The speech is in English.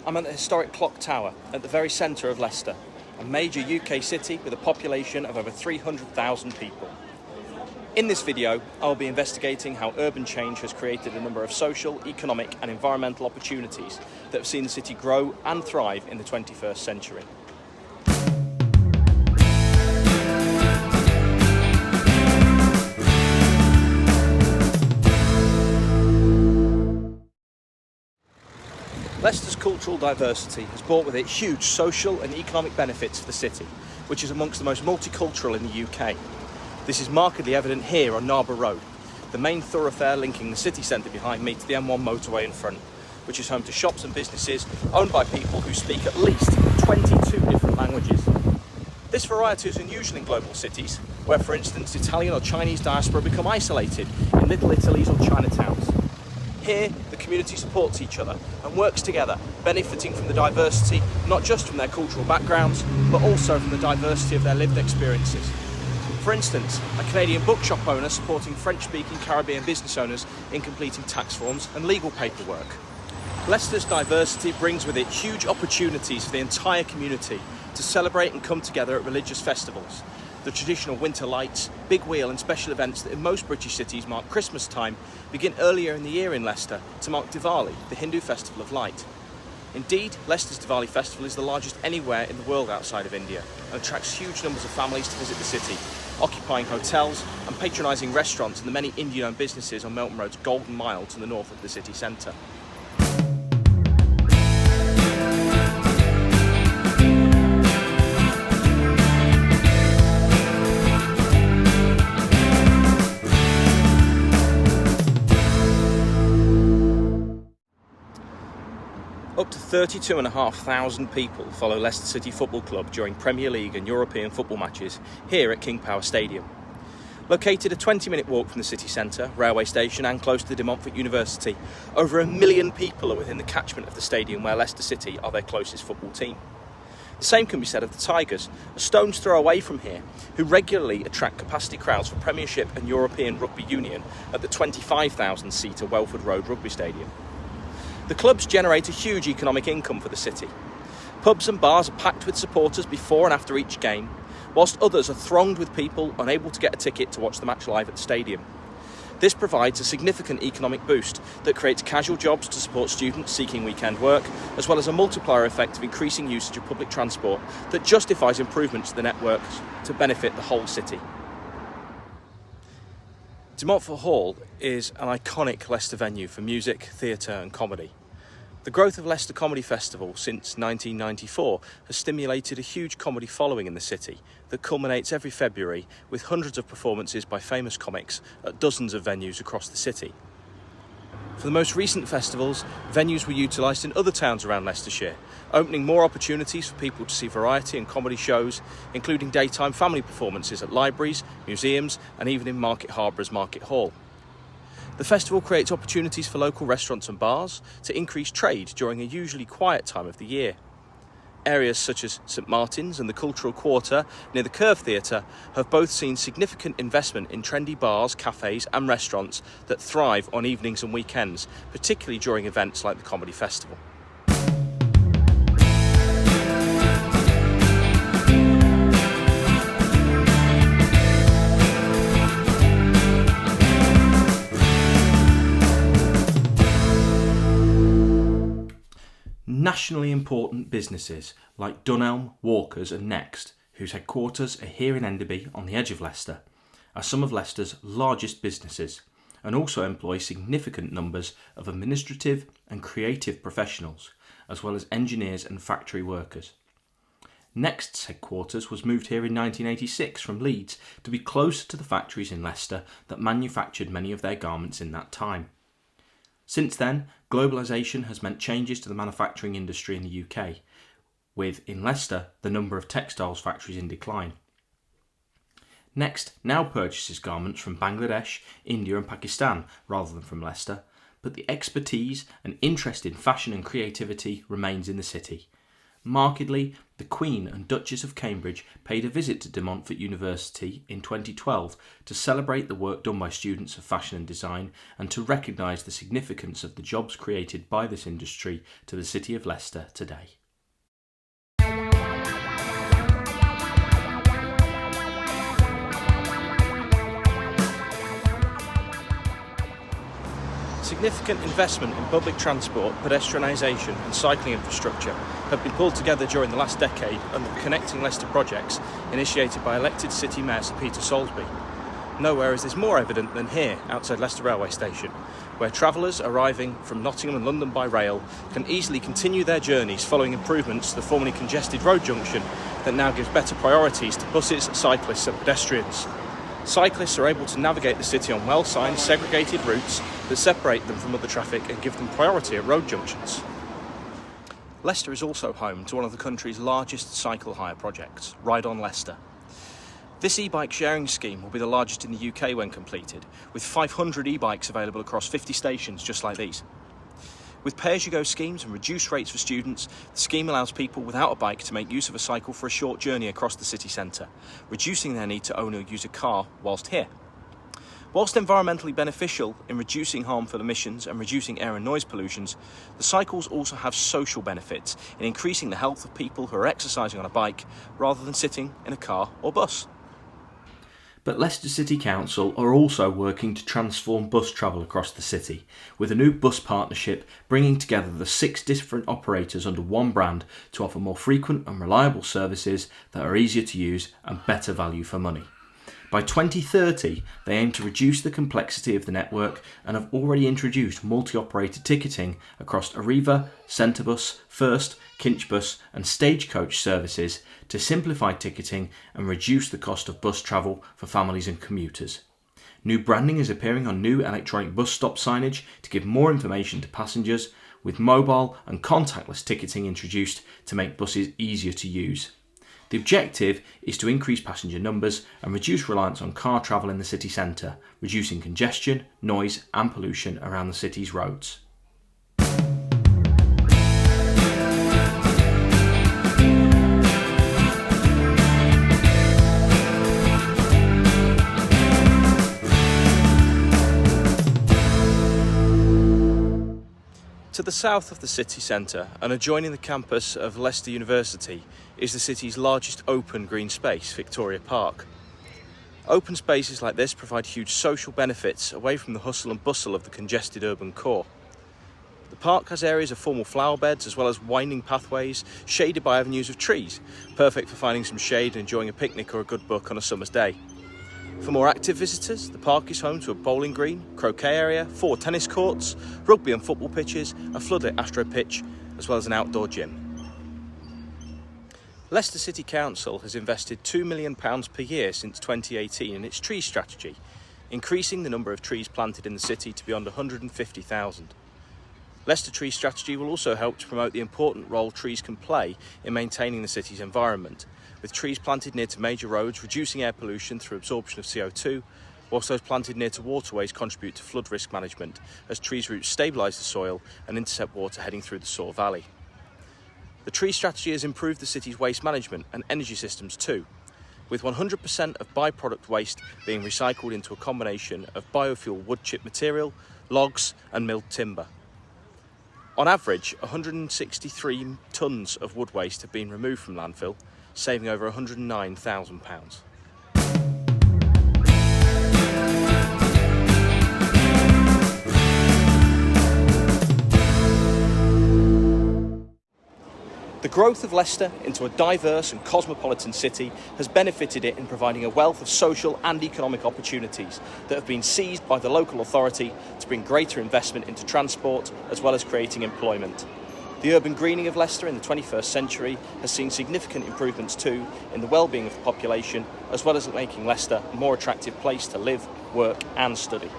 I'm at the historic Clock Tower at the very centre of Leicester, a major UK city with a population of over 300,000 people. In this video, I'll be investigating how urban change has created a number of social, economic and environmental opportunities that have seen the city grow and thrive in the 21st century. Leicester's cultural diversity has brought with it huge social and economic benefits for the city, which is amongst the most multicultural in the UK. This is markedly evident here on Narborough Road, the main thoroughfare linking the city centre behind me to the M1 motorway in front, which is home to shops and businesses owned by people who speak at least 22 different languages. This variety is unusual in global cities, where for instance Italian or Chinese diaspora become isolated in little Italies or Chinatowns. Here, the community supports each other and works together, benefiting from the diversity not just from their cultural backgrounds, but also from the diversity of their lived experiences. For instance, a Canadian bookshop owner supporting French-speaking Caribbean business owners in completing tax forms and legal paperwork. Leicester's diversity brings with it huge opportunities for the entire community to celebrate and come together at religious festivals. The traditional winter lights, big wheel and special events that in most British cities mark Christmas time begin earlier in the year in Leicester to mark Diwali, the Hindu festival of light. Indeed, Leicester's Diwali festival is the largest anywhere in the world outside of India and attracts huge numbers of families to visit the city, occupying hotels and patronising restaurants and the many Indian-owned businesses on Milton Road's Golden Mile to the north of the city centre. Up to 32,500 people follow Leicester City Football Club during Premier League and European football matches here at King Power Stadium. Located a 20-minute walk from the city centre, railway station and close to the De Montfort University, over 1 million people are within the catchment of the stadium where Leicester City are their closest football team. The same can be said of the Tigers, a stone's throw away from here, who regularly attract capacity crowds for Premiership and European Rugby Union at the 25,000-seater Welford Road Rugby Stadium. The clubs generate a huge economic income for the city. Pubs and bars are packed with supporters before and after each game, whilst others are thronged with people unable to get a ticket to watch the match live at the stadium. This provides a significant economic boost that creates casual jobs to support students seeking weekend work, as well as a multiplier effect of increasing usage of public transport that justifies improvements to the networks to benefit the whole city. De Montfort Hall is an iconic Leicester venue for music, theatre and comedy. The growth of Leicester Comedy Festival since 1994 has stimulated a huge comedy following in the city that culminates every February with hundreds of performances by famous comics at dozens of venues across the city. For the most recent festivals, venues were utilised in other towns around Leicestershire, opening more opportunities for people to see variety and comedy shows, including daytime family performances at libraries, museums and even in Market Harbour's Market Hall. The festival creates opportunities for local restaurants and bars to increase trade during a usually quiet time of the year. Areas such as St Martin's and the Cultural Quarter near the Curve Theatre have both seen significant investment in trendy bars, cafes and restaurants that thrive on evenings and weekends, particularly during events like the Comedy Festival. Nationally important businesses like Dunelm, Walkers and Next, whose headquarters are here in Enderby on the edge of Leicester, are some of Leicester's largest businesses and also employ significant numbers of administrative and creative professionals, as well as engineers and factory workers. Next's headquarters was moved here in 1986 from Leeds to be closer to the factories in Leicester that manufactured many of their garments in that time. Since then, globalisation has meant changes to the manufacturing industry in the UK, with, in Leicester, the number of textiles factories in decline. Next now purchases garments from Bangladesh, India and Pakistan rather than from Leicester, but the expertise and interest in fashion and creativity remains in the city. Markedly, The Queen and Duchess of Cambridge paid a visit to De Montfort University in 2012 to celebrate the work done by students of fashion and design and to recognise the significance of the jobs created by this industry to the city of Leicester today. Significant investment in public transport, pedestrianisation and cycling infrastructure have been pulled together during the last decade under the Connecting Leicester projects initiated by elected City Mayor Sir Peter Soulsby. Nowhere is this more evident than here outside Leicester railway station, where travellers arriving from Nottingham and London by rail can easily continue their journeys following improvements to the formerly congested road junction that now gives better priorities to buses, cyclists and pedestrians. Cyclists are able to navigate the city on well-signed, segregated routes that separate them from other traffic and give them priority at road junctions. Leicester is also home to one of the country's largest cycle hire projects, Ride On Leicester. This e-bike sharing scheme will be the largest in the UK when completed, with 500 e-bikes available across 50 stations just like these. With pay-as-you-go schemes and reduced rates for students, the scheme allows people without a bike to make use of a cycle for a short journey across the city centre, reducing their need to own or use a car whilst here. Whilst environmentally beneficial in reducing harmful emissions and reducing air and noise pollutions, the cycles also have social benefits in increasing the health of people who are exercising on a bike rather than sitting in a car or bus. But Leicester City Council are also working to transform bus travel across the city, with a new bus partnership bringing together the 6 different operators under one brand to offer more frequent and reliable services that are easier to use and better value for money. By 2030, they aim to reduce the complexity of the network and have already introduced multi-operator ticketing across Arriva, Centrebus, First, Kinchbus and Stagecoach services to simplify ticketing and reduce the cost of bus travel for families and commuters. New branding is appearing on new electronic bus stop signage to give more information to passengers, with mobile and contactless ticketing introduced to make buses easier to use. The objective is to increase passenger numbers and reduce reliance on car travel in the city centre, reducing congestion, noise and pollution around the city's roads. To the south of the city centre and adjoining the campus of Leicester University is the city's largest open green space, Victoria Park. Open spaces like this provide huge social benefits away from the hustle and bustle of the congested urban core. The park has areas of formal flower beds as well as winding pathways shaded by avenues of trees, perfect for finding some shade and enjoying a picnic or a good book on a summer's day. For more active visitors, the park is home to a bowling green, croquet area, 4 tennis courts, rugby and football pitches, a floodlit Astro pitch, as well as an outdoor gym. Leicester City Council has invested £2 million per year since 2018 in its tree strategy, increasing the number of trees planted in the city to beyond 150,000. Leicester Tree Strategy will also help to promote the important role trees can play in maintaining the city's environment, with trees planted near to major roads reducing air pollution through absorption of CO2, whilst those planted near to waterways contribute to flood risk management, as trees' roots stabilise the soil and intercept water heading through the Soar Valley. The tree strategy has improved the city's waste management and energy systems too, with 100% of byproduct waste being recycled into a combination of biofuel wood chip material, logs and milled timber. On average, 163 tonnes of wood waste have been removed from landfill, saving over £109,000. The growth of Leicester into a diverse and cosmopolitan city has benefited it in providing a wealth of social and economic opportunities that have been seized by the local authority to bring greater investment into transport as well as creating employment. The urban greening of Leicester in the 21st century has seen significant improvements too in the well-being of the population, as well as making Leicester a more attractive place to live, work and study.